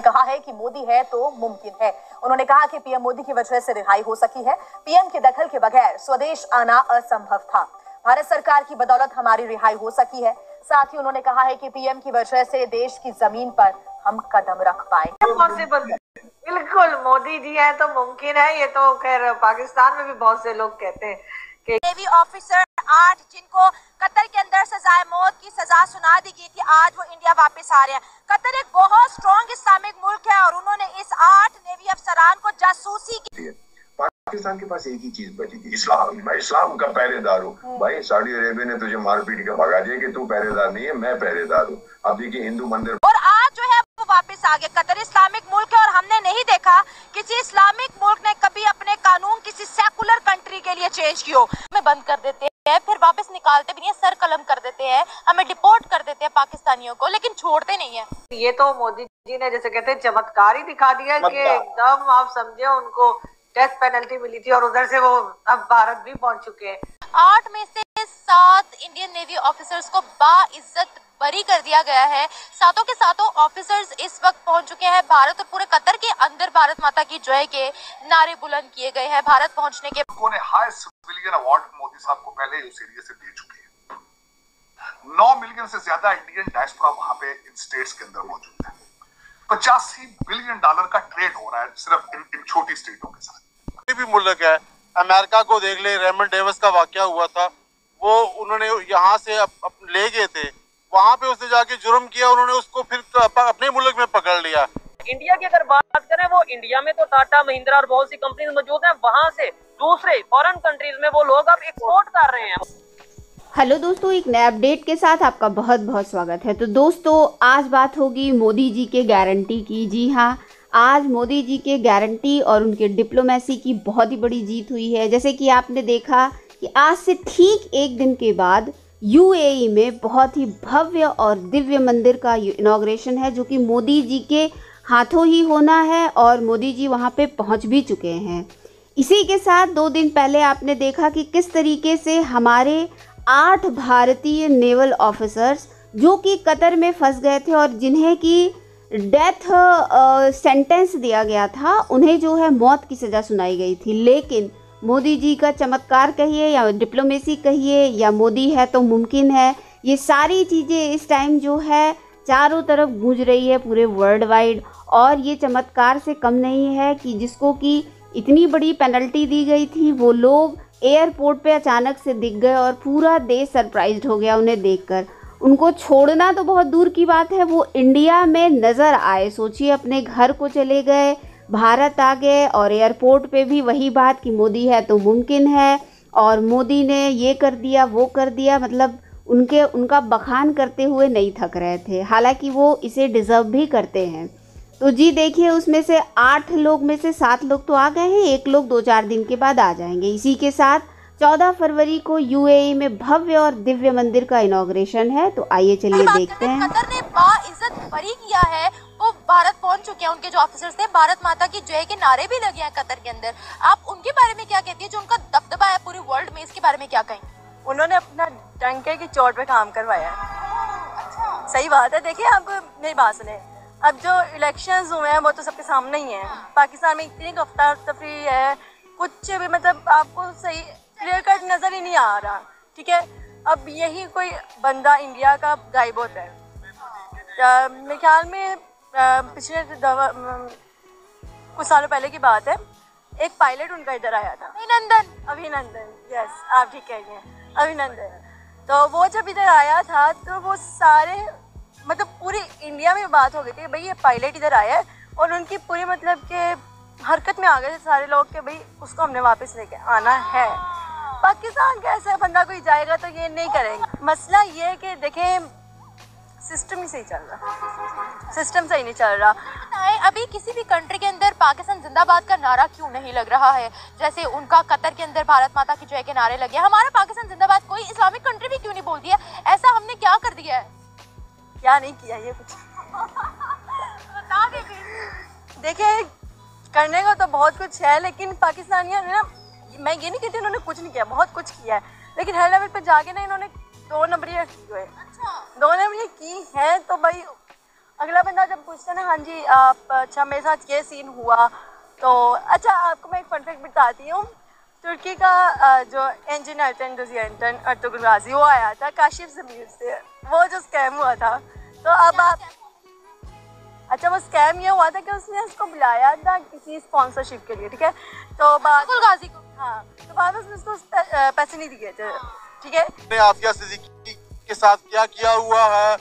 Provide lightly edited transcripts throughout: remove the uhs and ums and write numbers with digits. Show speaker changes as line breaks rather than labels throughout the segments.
कहा है कि मोदी है तो मुमकिन है। उन्होंने कहा कि पीएम मोदी की वजह से रिहाई हो सकी है। पीएम के दखल के बगैर स्वदेश आना असंभव था। भारत सरकार की बदौलत हमारी रिहाई हो सकी है। साथ ही उन्होंने कहा है कि पीएम की वजह से देश की जमीन पर हम कदम रख पाए।
पॉसिबल, बिल्कुल मोदी जी है तो मुमकिन है। ये तो खैर पाकिस्तान में भी बहुत से लोग कहते हैं कि
नेवी ऑफिसर 8 जिनको कतर के अंदर सजाए मौत की सजा सुना दी गई थी, आज वो इंडिया वापस आ रहे हैं। कतर एक बहुत स्ट्रॉन्ग इस्लामिक मुल्क है और उन्होंने इस 8 नेवी अफसरान को जासूसी की।
पाकिस्तान के पास एक ही चीज बची थी, इस्लाम। मैं इस्लाम का पहरेदार हूँ। भाई सऊदी अरेबिया ने तुझे मार पीट के भगा दिया कि तू पहरेदार नहीं है, मैं पहरेदार हूँ। अब देखिए हिंदू मंदिर
और आज जो है वो वापस आ गए। कतर इस्लामिक मुल्क है और हमने नहीं देखा किसी इस्लामिक मुल्क ने कभी अपने कानून किसी सेकुलर कंट्री के लिए चेंज किया। हमें बंद कर देते हैं, फिर वापस निकालते भी नहीं, सर कलम कर देते हैं, हमें डिपोर्ट कर देते हैं पाकिस्तानियों को, लेकिन छोड़ते नहीं है।
ये तो मोदी जी ने जैसे कहते हैं चमत्कार ही दिखा दिया कि एकदम आप समझे उनको डेथ पेनल्टी मिली थी और उधर से वो अब भारत भी पहुंच चुके हैं।
8 में से 7 इंडियन नेवी ऑफिसर्स को बाइज्जत बरी कर दिया गया है। सातों के सातों ऑफिसर्स इस वक्त पहुंच चुके हैं भारत और पूरे कतर के अंदर भारत माता की जय के नारे बुलंद किए गए हैं। भारत पहुंचने के
उन्होंने हाईएस्ट सिविलियन अवार्ड मोदी साहब को पहले उस एरिया से दे चुके हैं। 9 मिलियन से ज्यादा इंडियन डायस्पोरा वहां पे इन स्टेट्स के अंदर मौजूद है। 85 बिलियन डॉलर का ट्रेड हो रहा है सिर्फ इन छोटी स्टेटों के साथ।
भी मुल्क है, अमेरिका को देख ले, रेमंड डेविस का वाकया हुआ था, वो उन्होंने यहाँ से ले गए थे, वहाँ पे उसने जाके जुर्म किया, उन्होंने उसको फिर अपने मुल्क में पकड़ लिया।
इंडिया की अगर बात करें, वो इंडिया में तो टाटा महिंद्रा और बहुत सी कंपनीज मौजूद हैं, वहाँ से दूसरे फॉरेन कंट्रीज में वो लोग अब एक्सपोर्ट कर रहे हैं।
हेलो दोस्तों, एक नए अपडेट के साथ आपका बहुत बहुत स्वागत है। तो दोस्तों आज बात होगी मोदी जी के गारंटी की। जी हाँ, आज मोदी जी के गारंटी और उनके डिप्लोमेसी की बहुत ही बड़ी जीत हुई है। जैसे कि आपने देखा कि आज से ठीक एक दिन के बाद यूएई में बहुत ही भव्य और दिव्य मंदिर का इनॉग्रेशन है, जो कि मोदी जी के हाथों ही होना है और मोदी जी वहां पे पहुंच भी चुके हैं। इसी के साथ 2 दिन पहले आपने देखा कि किस तरीके से हमारे 8 भारतीय नेवल ऑफिसर्स जो कि कतर में फंस गए थे और जिन्हें की डेथ सेंटेंस दिया गया था, उन्हें जो है मौत की सज़ा सुनाई गई थी। लेकिन मोदी जी का चमत्कार कहिए या डिप्लोमेसी कहिए या मोदी है तो मुमकिन है, ये सारी चीज़ें इस टाइम जो है चारों तरफ गूंज रही है पूरे वर्ल्ड वाइड। और ये चमत्कार से कम नहीं है कि जिसको कि इतनी बड़ी पेनल्टी दी गई थी, वो लोग एयरपोर्ट पे अचानक से दिख गए और पूरा देश सरप्राइज्ड हो गया उन्हें देखकर। उनको छोड़ना तो बहुत दूर की बात है, वो इंडिया में नज़र आए। सोचिए, अपने घर को चले गए, भारत आ गए और एयरपोर्ट पे भी वही बात कि मोदी है तो मुमकिन है और मोदी ने ये कर दिया वो कर दिया, मतलब उनका बखान करते हुए नहीं थक रहे थे। हालांकि वो इसे डिज़र्व भी करते हैं। तो जी देखिए, उसमें से 8 लोग में से 7 लोग तो आ गए हैं, 1 लोग 2-4 दिन के बाद आ जाएंगे। इसी के साथ 14 फरवरी को यूएई में भव्य और दिव्य मंदिर का इनॉग्रेशन है। तो आइए चलिए देखते हैं।
कतर ने बाइज्जत बरी किया है, वो भारत पहुंच चुके हैं। उनके जो ऑफिसर्स थे, भारत माता की जय के नारे भी लगे हैं कतर के अंदर। आप उनके बारे में क्या कहती है, जो उनका दबदबा है पूरे वर्ल्ड में, इसके बारे में क्या कहें?
उन्होंने अपना डंके की चोट पे काम करवाया है। अच्छा। सही बात है। देखिए, आप मेरी बात सुने, अब जो इलेक्शंस हुए हैं वो तो सबके सामने ही है। पाकिस्तान में इतनी अफरा तफरी है, कुछ भी मतलब आपको सही क्लियर कट नज़र ही नहीं आ रहा। ठीक है, अब यही कोई बंदा इंडिया का गायब होता है। मेरे ख्याल में पिछले कुछ सालों पहले की बात है, एक पायलट उनका इधर आया था, अभिनंदन, यस आप ठीक कह रही हैं, अभिनंदन। तो वो जब इधर आया था तो वो सारे मतलब पूरी इंडिया में बात हो गई थी कि भाई ये पायलट इधर आया है, और उनकी पूरी मतलब के हरकत में आ गए थे सारे लोग कि भाई उसको हमने वापस लेके आना है। पाकिस्तान का ऐसा बंदा कोई जाएगा तो ये नहीं करेंगे। मसला ये है कि देखें, सिस्टम ही सही चल रहा, सिस्टम सही नहीं चल रहा।
अभी किसी भी कंट्री के अंदर पाकिस्तान जिंदाबाद का नारा क्यों नहीं लग रहा है? जैसे उनका कतर के अंदर भारत माता की जय के नारे लगे, हमारा पाकिस्तान जिंदाबाद कोई इस्लामिक कंट्री भी क्यों नहीं बोलती है? ऐसा हमने क्या कर दिया है?
क्या नहीं किया ये कुछ
बता दीजिए।
देखिए, करने का तो बहुत कुछ है, लेकिन पाकिस्तानियों ने ना, मैं ये नहीं कहती उन्होंने कुछ नहीं किया, बहुत कुछ किया है, लेकिन हर लेवल पे जाके ना इन्होंने 2 नंबरियाँ की हुए। अच्छा। 2 नंबरियाँ की है तो भाई अगला बंदा जब पूछता है ना, हाँ जी आप, अच्छा मेरे साथ ये सीन हुआ, तो अच्छा आपको मैं एक फन फैक्ट बताती हूँ। तुर्की का जो इंजन अर्तुगरुल गाजी वो आया था काशिफ ज़मीर से, वो जो स्कैम हुआ था। तो अब आप, अच्छा वो स्कैम ये हुआ था कि उसने उसको बुलाया था किसी स्पॉन्सरशिप के लिए, ठीक है। तो गाजी को, हाँ, तो बाद में उसको पैसे नहीं दिए थे, ठीक है।
आफिया सिद्दीकी के साथ क्या किया हुआ है,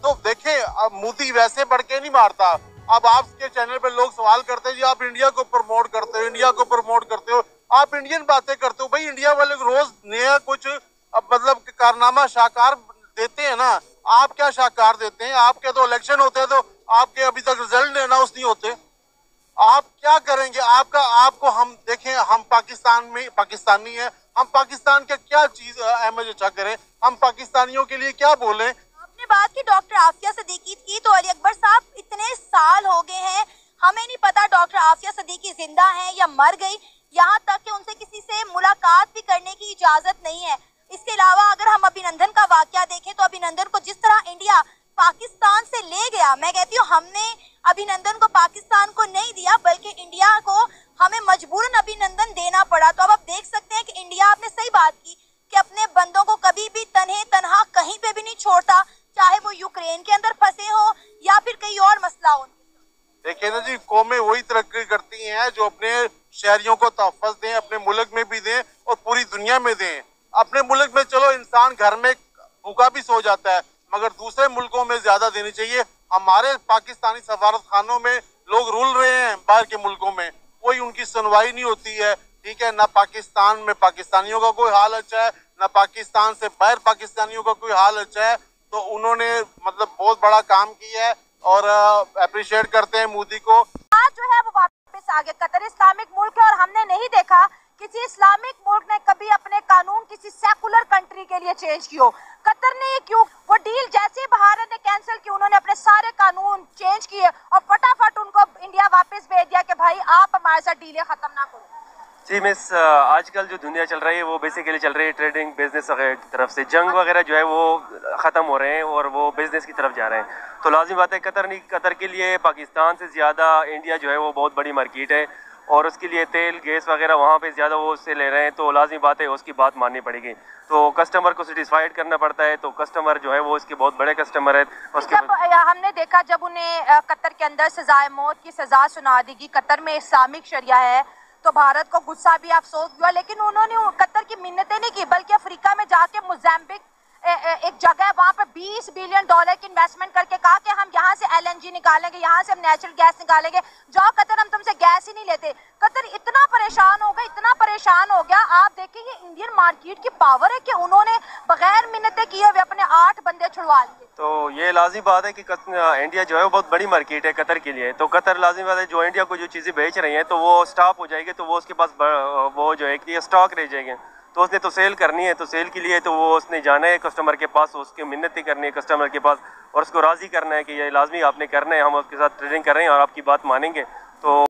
तो देखें अब मोदी वैसे बढ़ के नहीं मारता। अब आपके चैनल पे लोग सवाल करते हैं जी आप इंडिया को प्रमोट करते हो, इंडिया को प्रमोट करते हो, आप इंडियन बातें करते हो। भाई इंडिया वाले रोज नया कुछ मतलब कारनामा शाहकार देते हैं ना, आप क्या शाहकार देते हैं? आपके तो इलेक्शन होते हैं, तो आपके अभी तक रिजल्ट अनाउंस नहीं होते, आप क्या करेंगे? आपको हम देखें, हम पाकिस्तान में पाकिस्तानी हैं, हम पाकिस्तान का क्या चीज अहमद अच्छा करें, हम पाकिस्तानियों के लिए क्या बोलें?
आपने बात की डॉक्टर आफिया सिद्दीकी की, तो अली अकबर साहब इतने साल हो गए हैं, हमें नहीं पता डॉक्टर आफिया सिद्दीकी जिंदा हैं या मर गई, यहाँ तक कि उनसे किसी से मुलाकात भी करने की इजाजत नहीं है। इसके अलावा अगर हम अभिनंदन का वाकया देखें तो अभिनंदन को जिस तरह इंडिया पाकिस्तान से ले गया, मैं कहती हूँ हमने अभिनंदन को पाकिस्तान को नहीं दिया, बल्कि इंडिया को हमें मजबूरन अभिनंदन देना पड़ा। तो अब आप देख सकते हैं कि इंडिया, आपने सही बात की कि अपने बंदों को कभी भी तन्हा कहीं पे भी नहीं छोड़ता, चाहे वो यूक्रेन के अंदर फंसे हो या फिर कहीं और मसला हो।
देखिए ना जी, कौमें वही तरक्की करती हैं जो अपने शहरियों को तहफ़्फ़ुज़ दें, अपने मुल्क में भी दें और पूरी दुनिया में दें। अपने मुल्क में चलो इंसान घर में भूखा भी सो जाता है, मगर दूसरे मुल्कों में ज्यादा देनी चाहिए। हमारे पाकिस्तानी सफारत खानों में लोग रुल रहे हैं बाहर के मुल्कों में, कोई उनकी सुनवाई नहीं होती है, ठीक है। ना पाकिस्तान में पाकिस्तानियों का कोई हाल अच्छा है, ना पाकिस्तान से बाहर पाकिस्तानियों का कोई हाल अच्छा है। तो उन्होंने मतलब बहुत बड़ा काम किया है और अप्रिशिएट करते हैं मोदी को।
आज जो है वो वापस आ गए। कतर इस्लामिक मुल्क है और हमने नहीं देखा किसी इस्लामिक मुल्क ने कभी अपने कानून किसी सेकुलर कंट्री के लिए चेंज किए। कतर ने क्यों, वो डील जैसे भारत ने कैंसिल की, उन्होंने अपने सारे कानून चेंज किए और फटाफट उनको इंडिया वापस भेज दिया कि भाई आप हमारे साथ डीलें खत्म ना करो।
जी मिस, आजकल जो दुनिया चल रही है वो बेसिकली चल रही है ट्रेडिंग बिजनेस वगैरह की तरफ से। जंग वगैरह जो है वो ख़त्म हो रहे हैं और वो बिजनेस की तरफ जा रहे हैं। तो लाजिम बात है कतर के लिए पाकिस्तान से ज़्यादा इंडिया जो है वो बहुत बड़ी मार्केट है और उसके लिए तेल गैस वगैरह वहाँ पे ज़्यादा वो उससे ले रहे हैं। तो लाजिम बात है उसकी बात माननी पड़ेगी। तो कस्टमर को सेटिस्फाइड करना पड़ता है। तो कस्टमर जो है वो इसके बहुत बड़े कस्टमर है। उसके
हमने देखा जब उन्हें कतर के अंदर सजाए मौत की सज़ा सुना दी गई, कतर में इस्लामिक शरिया है, तो भारत को गुस्सा भी अफसोस हुआ, लेकिन उन्होंने कतर की मिन्नतें नहीं की, बल्कि अफ्रीका में जाके मोज़ाम्बिक एक जगह है वहाँ पे $20 बिलियन की इन्वेस्टमेंट करके कहा कि हम यहाँ से LNG निकालेंगे, यहाँ से हम नेचुरल गैस निकालेंगे, जाओ कतर हम तुमसे गैस ही नहीं लेते। कतर इतना परेशान हो गया, इतना परेशान हो गया। आप देखिए ये इंडियन मार्केट की पावर है कि उन्होंने बगैर मिन्नतें किए हुए अपने 8 बंदे छुड़वा लिए।
तो ये लाजिम बात है कि इंडिया जो है वो बहुत बड़ी मार्केट है कतर के लिए। तो कतर लाजिम बात है जो इंडिया को जो चीज़ें बेच रही हैं तो वो स्टॉप हो जाएगी, तो वो उसके पास वो जो है स्टॉक रह जाएंगे। तो उसने तो सेल करनी है, तो सेल के लिए तो वो उसने जाना है कस्टमर के पास, उसकी मिन्नतें करनी है कस्टमर के पास और उसको राज़ी करना है कि ये लाजमी आपने करना है, हम उसके साथ ट्रेडिंग कर रहे हैं और आपकी बात मानेंगे। तो